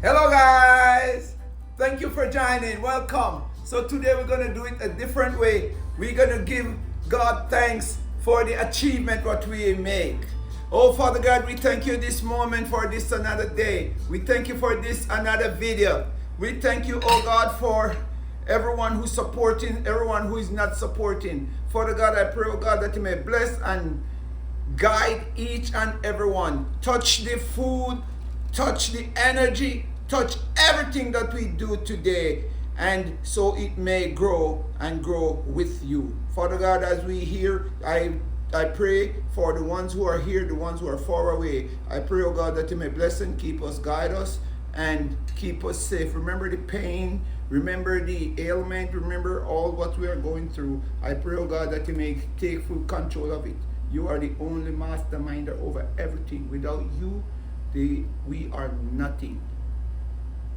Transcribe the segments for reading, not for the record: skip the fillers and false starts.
Hello guys, thank you for joining. Welcome. So today we're going to do it a different way. We're going to give God thanks for the achievement what we make. Oh Father God, we thank you this moment for this another day. We thank you for this another video. We thank you, oh God, for everyone who's supporting, everyone who is not supporting. Father God, I pray, oh God, that you may bless and guide each and everyone. Touch the food, touch the energy, touch everything that we do today, and so it may grow and grow with you. Father God, as we hear, I pray for the ones who are here, the ones who are far away. I pray, oh God, that you may bless and keep us, guide us, and keep us safe. Remember the pain, remember the ailment, remember all what we are going through. I pray, oh God, that you may take full control of it. You are the only masterminder over everything. Without you, we are nothing.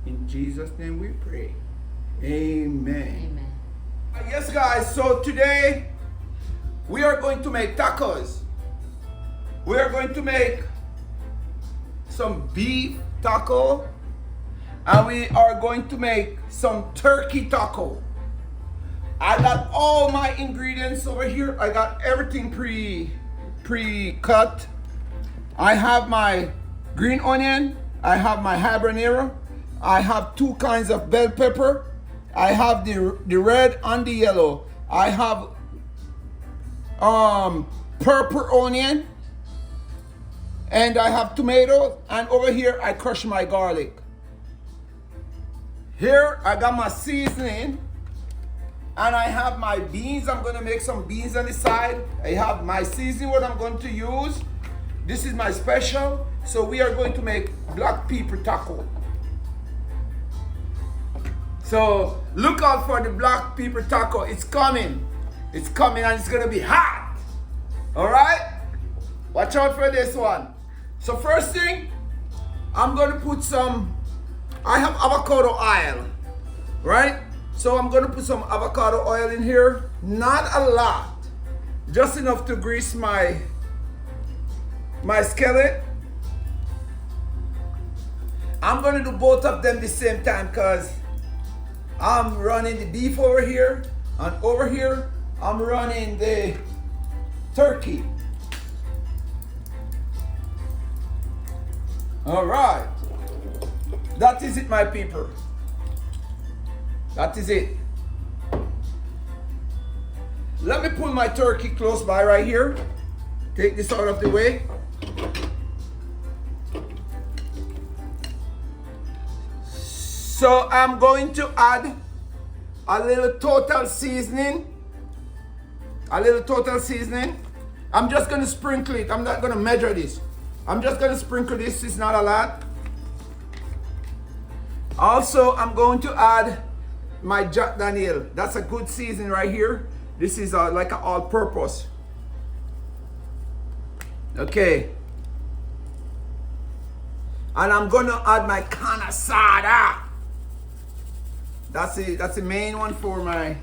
In Jesus' name we pray. Amen. Amen. Yes, guys, so today we are going to make tacos. We are going to make some beef taco, and we are going to make some turkey taco. I got all my ingredients over here. I got everything pre-cut. I have my green onion. I have my habanero. I have two kinds of bell pepper. I have the red and the yellow. I have purple onion. And I have tomato. And over here I crush my garlic. Here I got my seasoning. And I have my beans. I'm going to make some beans on the side. I have my seasoning, what I'm going to use. This is my special. So we are going to make black pepper taco. So look out for the black pepper taco. It's coming. It's coming and it's going to be hot. All right? Watch out for this one. So first thing, I'm going to put some, I have avocado oil. Right? So I'm going to put some avocado oil in here. Not a lot. Just enough to grease my skillet. I'm going to do both of them the same time because I'm running the beef over here. And over here, I'm running the turkey. All right. That is it, my people. That is it. Let me pull my turkey close by right here. Take this out of the way. So I'm going to add a little total seasoning. A little total seasoning. I'm just going to sprinkle it. I'm not going to measure this. I'm just going to sprinkle this. It's not a lot. Also, I'm going to add my Jack Daniel. That's a good seasoning right here. This is like an all-purpose. Okay. And I'm going to add my carne asada. That's it. That's the main one for my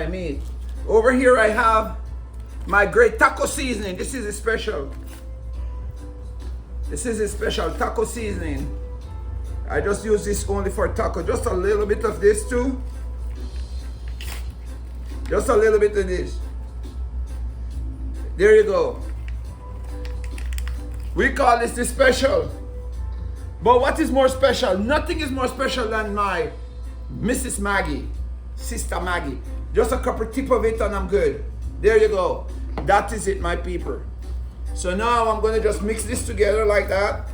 meat. Over here I have my great taco seasoning. This is a special. This is a special taco seasoning. I just use this only for taco. Just a little bit of this too. Just a little bit of this. There you go. We call this the special. But what is more special? Nothing is more special than my Mrs. Maggie, Sister Maggie. Just a couple tip of it and I'm good. There you go. That is it, my people. So now I'm going to just mix this together like that.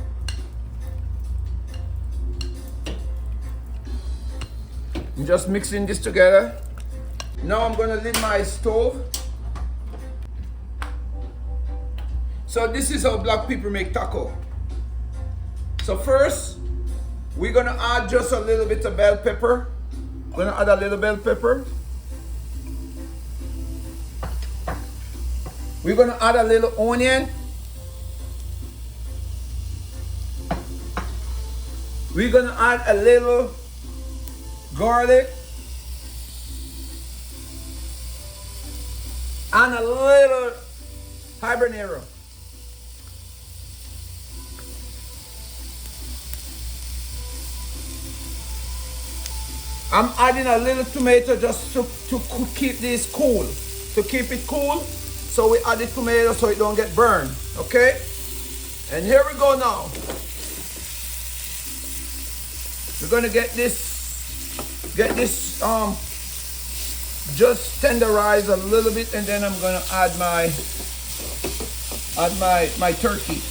I'm just mixing this together. Now I'm going to lid my stove. So this is how black people make taco. So first, we're going to add just a little bit of bell pepper. I'm going to add a little bell pepper. We're going to add a little onion. We're going to add a little garlic. And a little habanero. I'm adding a little tomato just to keep this cool. To keep it cool, so we add the tomato so it don't get burned, okay? And here we go now. We're gonna get this just tenderize a little bit, and then I'm gonna add my turkey.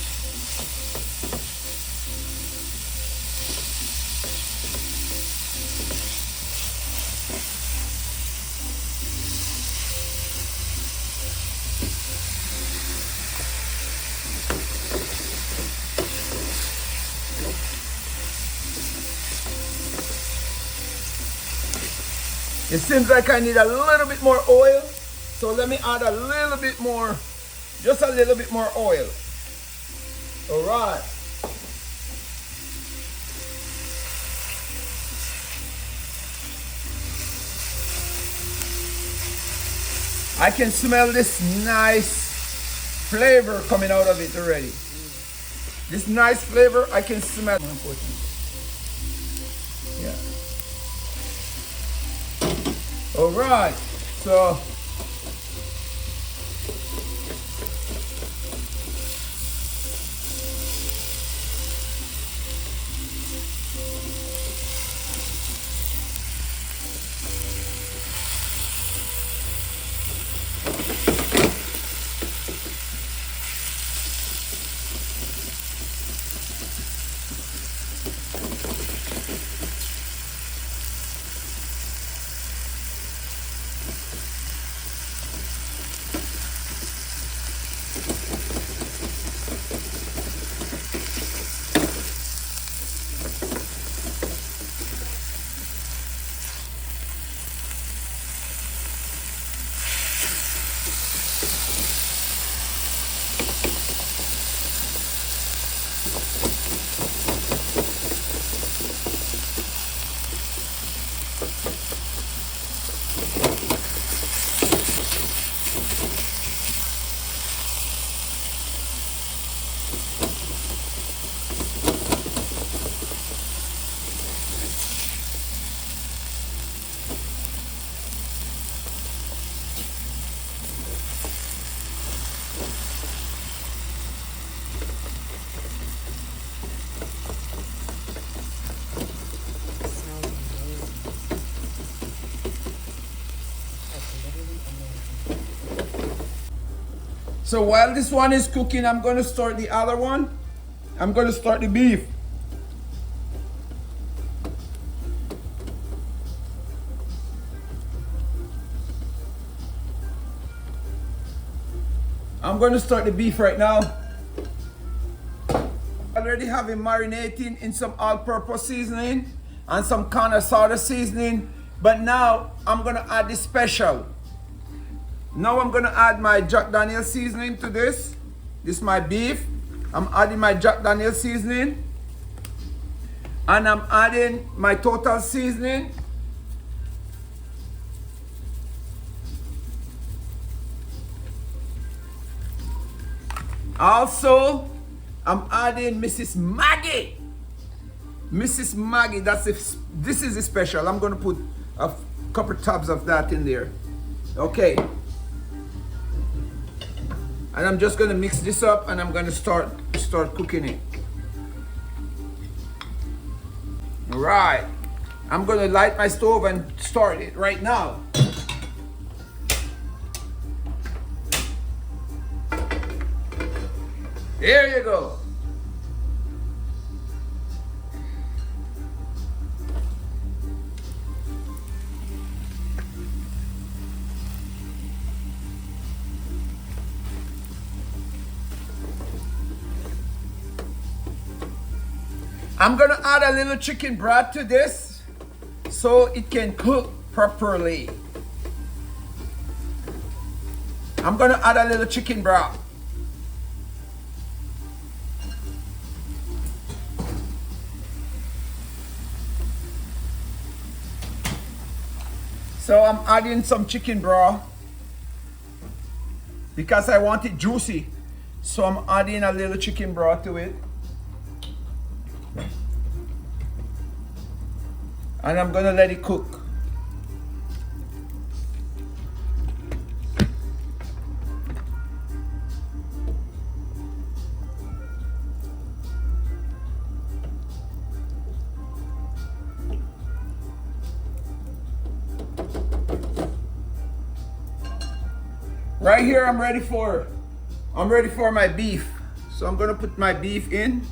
It seems like I need a little bit more oil, so let me add a little bit more, just a little bit more oil. All right. I can smell this nice flavor coming out of it already. This nice flavor, I can smell. Yeah. All right, so So while this one is cooking, I'm going to start the other one. I'm going to start the beef. I'm going to start the beef right now. I already have it marinating in some all-purpose seasoning and some kind of soda seasoning. But now I'm going to add the special. Now I'm going to add my Jack Daniel seasoning to this. This is my beef. I'm adding my Jack Daniel seasoning. And I'm adding my total seasoning. Also, I'm adding Mrs. Maggie. Mrs. Maggie, this is a special. I'm going to put a couple tabs of that in there. Okay. And I'm just going to mix this up, and I'm going to start cooking it. All right. I'm going to light my stove and start it right now. There you go. I'm gonna add a little chicken broth to this so it can cook properly. I'm gonna add a little chicken broth. So I'm adding some chicken broth because I want it juicy. So I'm adding a little chicken broth to it. and I'm gonna let it cook. Right here, I'm ready for my beef. So I'm gonna put my beef in.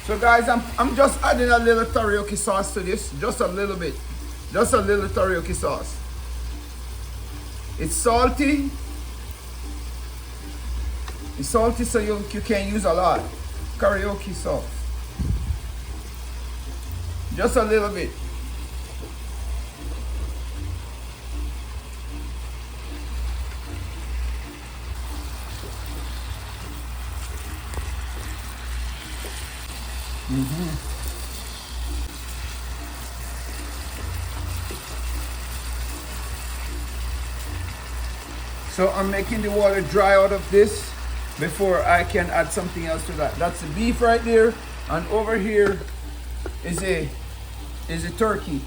So guys, I'm just adding a little teriyaki sauce to this, just a little bit, just a little teriyaki sauce. It's salty. It's salty, so you can use a lot. Karaoke sauce. Just a little bit. So I'm making the water dry out of this before I can add something else to that. That's the beef right there, and over here is a turkey.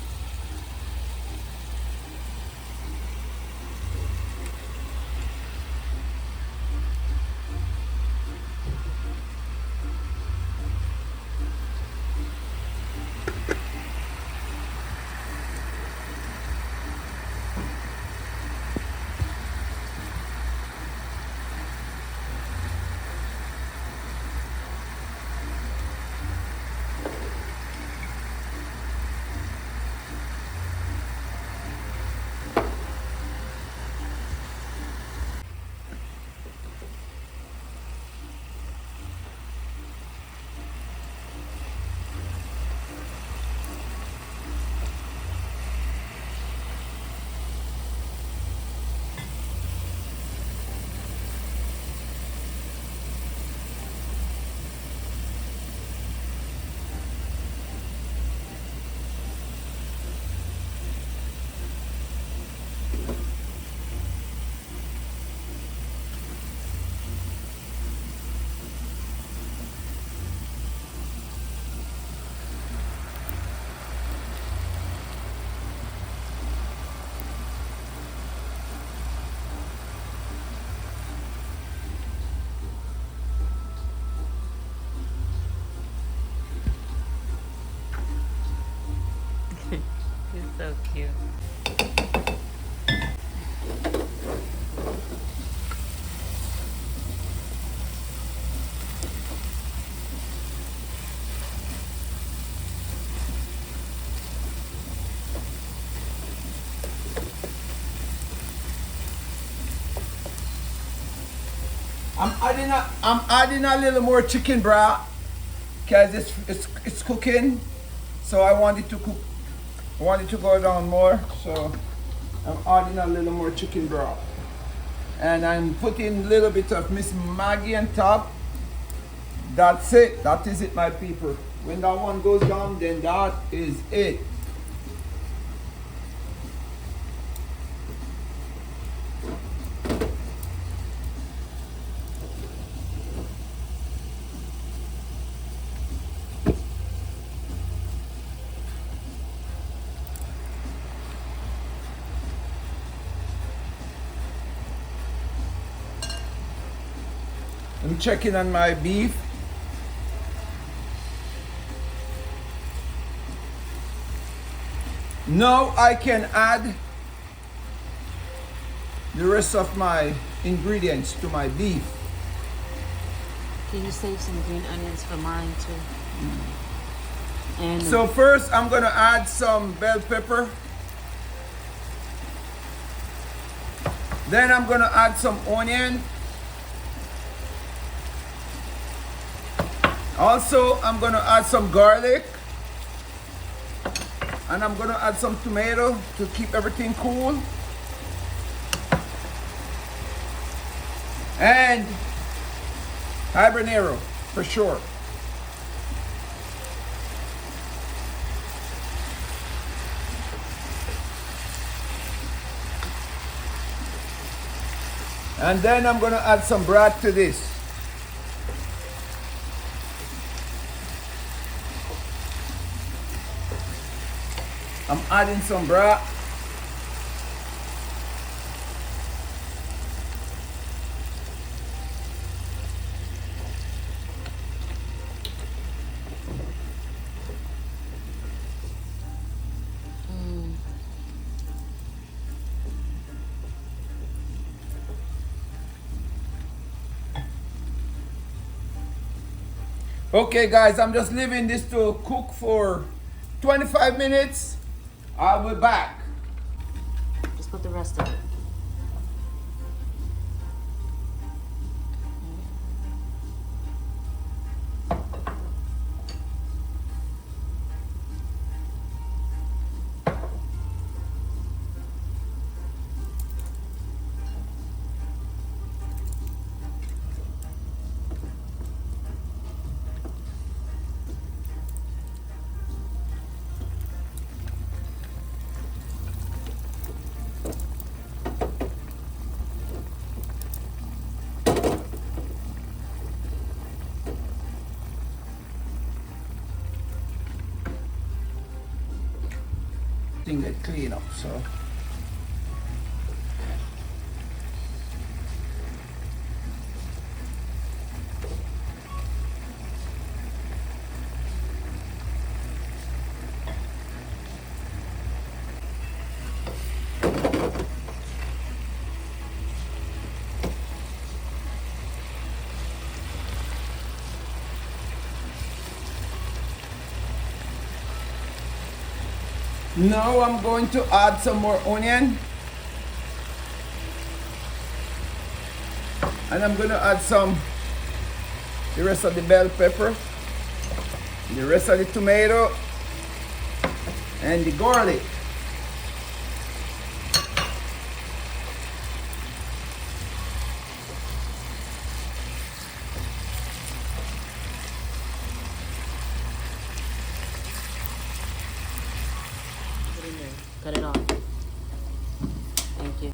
He's so cute. I'm adding a little more chicken broth because it's cooking. So I want it to cook. I want it to go down more. So I'm adding a little more chicken broth. And I'm putting a little bit of Miss Maggie on top. That's it. That is it, my people. When that one goes down, then that is it. I'm checking on my beef. Now I can add the rest of my ingredients to my beef. Can you save some green onions for mine too? And So first I'm gonna add some bell pepper. Then I'm gonna add some onion. Also, I'm gonna add some garlic. And I'm gonna add some tomato to keep everything cool. And habanero, for sure. And then I'm gonna add some broth to this. I'm adding some broth. Okay guys, I'm just leaving this to cook for 25 minutes. I'll be back. just put the rest of it. Thing get clean up, so. Now I'm going to add some more onion. And I'm going to add the rest of the bell pepper, the rest of the tomato, and the garlic. Cut it off. Thank you.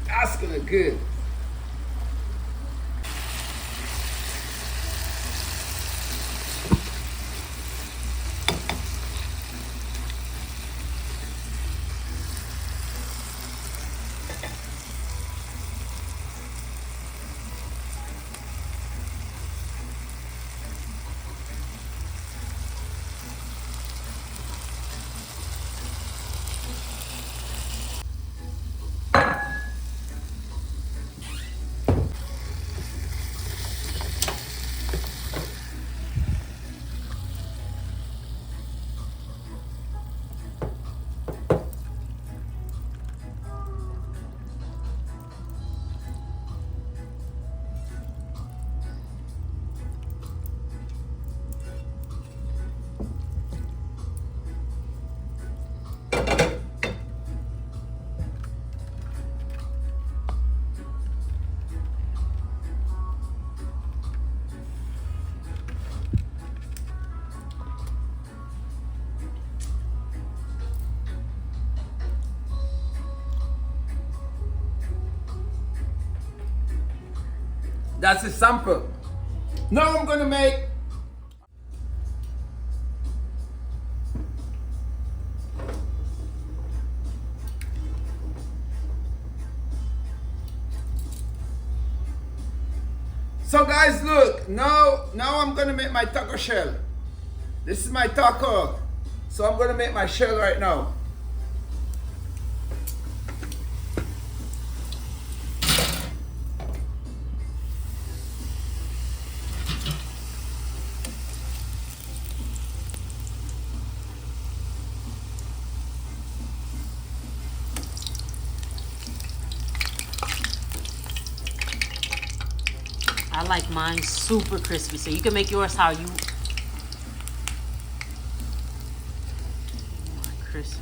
That's gonna good. That's a sample. Now I'm gonna make So guys, look, now I'm gonna make my taco shell. This is my taco. So I'm gonna make my shell right now. I like mine super crispy, so you can make yours how you want crispy.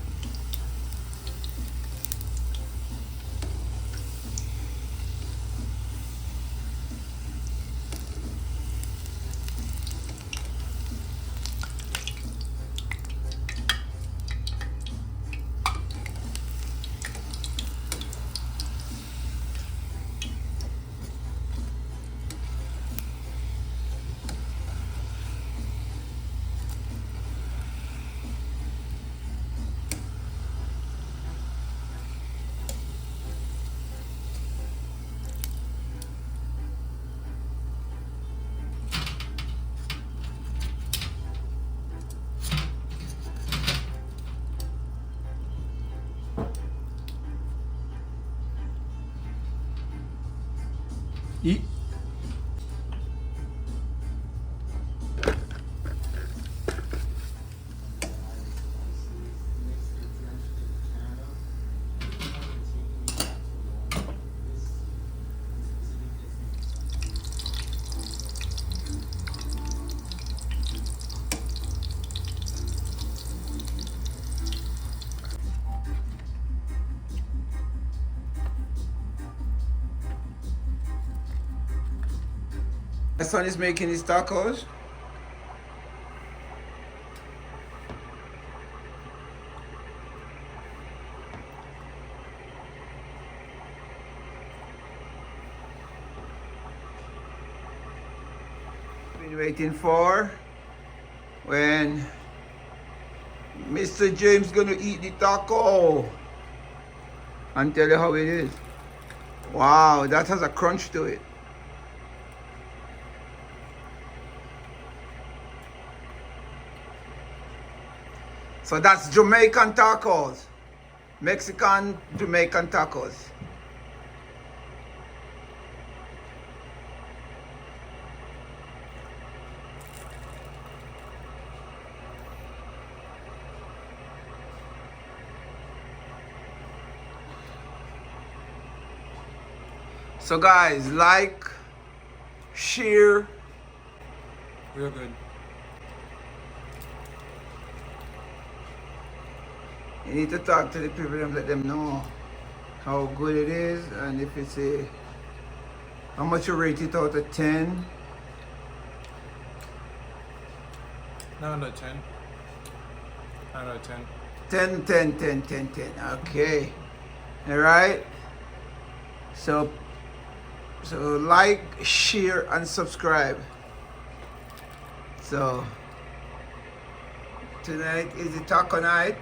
Eat. My son is making his tacos. Been waiting for when Mr. James gonna eat the taco and tell you how it is. Wow, that has a crunch to it. So that's Jamaican tacos. Mexican Jamaican tacos. So guys, like, share. Real good. You need to talk to the people and let them know how good it is, and if it's a, how much you rate it out of 10. 9 out of 10. 9 out of 10. 10, 10, 10, 10, 10. Okay. All right. So like, share, and subscribe. So tonight is the taco night.